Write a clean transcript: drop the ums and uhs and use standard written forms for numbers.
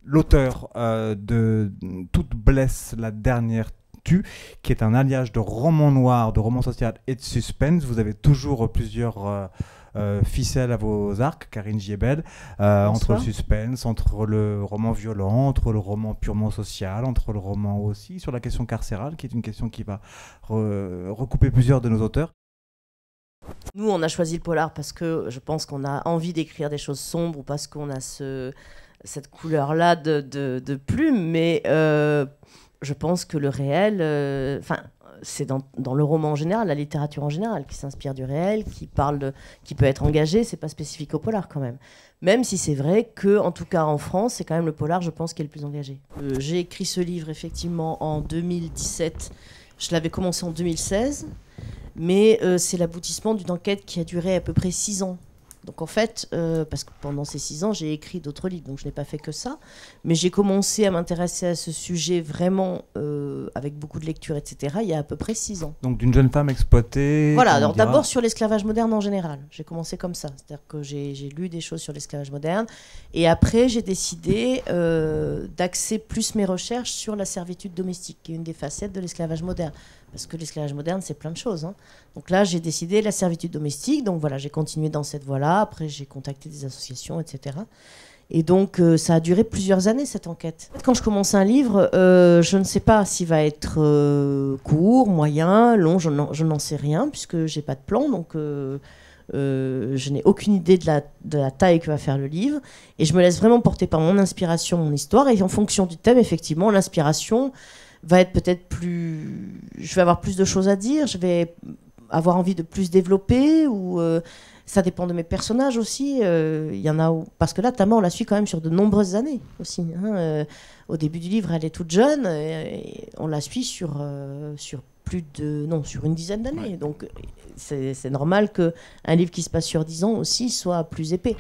l'auteur de Toute blesse, la dernière tue, qui est un alliage de roman noir, de roman social et de suspense. Vous avez toujours plusieurs ficelles à vos arcs, Karine Giebel, entre le suspense, entre le roman violent, entre le roman purement social, entre le roman aussi sur la question carcérale, qui est une question qui va recouper plusieurs de nos auteurs. Nous, on a choisi le polar parce que je pense qu'on a envie d'écrire des choses sombres ou parce qu'on a cette couleur-là de plume, mais je pense que le réel, c'est dans le roman en général, la littérature en général, qui s'inspire du réel, qui peut être engagé, c'est pas spécifique au polar quand même. Même si c'est vrai que, en tout cas en France, c'est quand même le polar, je pense, qui est le plus engagé. J'ai écrit ce livre effectivement en 2017, je l'avais commencé en 2016, mais c'est l'aboutissement d'une enquête qui a duré à peu près 6 ans. Donc en fait, parce que pendant ces 6 ans, j'ai écrit d'autres livres, donc je n'ai pas fait que ça. Mais j'ai commencé à m'intéresser à ce sujet vraiment avec beaucoup de lecture, etc., il y a à peu près 6 ans. Donc d'une jeune femme exploitée. Voilà, alors d'abord sur l'esclavage moderne en général. J'ai commencé comme ça, c'est-à-dire que j'ai lu des choses sur l'esclavage moderne. Et après, j'ai décidé d'axer plus mes recherches sur la servitude domestique, qui est une des facettes de l'esclavage moderne. Parce que l'esclavage moderne, c'est plein de choses, hein. Donc là, j'ai décidé la servitude domestique. Donc voilà, j'ai continué dans cette voie-là. Après, j'ai contacté des associations, etc. Et donc, ça a duré plusieurs années, cette enquête. Quand je commence un livre, je ne sais pas s'il va être court, moyen, long, je n'en sais rien, puisque je n'ai pas de plan. Donc, je n'ai aucune idée de la taille que va faire le livre. Et je me laisse vraiment porter par mon inspiration, mon histoire. Et en fonction du thème, effectivement, l'inspiration va être peut-être plus... Je vais avoir plus de choses à dire, je vais avoir envie de plus développer, ou ça dépend de mes personnages aussi. Il y en a parce que là, Tama, on la suit quand même sur de nombreuses années aussi, hein. Au début du livre, elle est toute jeune, et on la suit sur une dizaine d'années. Ouais. Donc c'est normal qu'un livre qui se passe sur 10 ans aussi soit plus épais.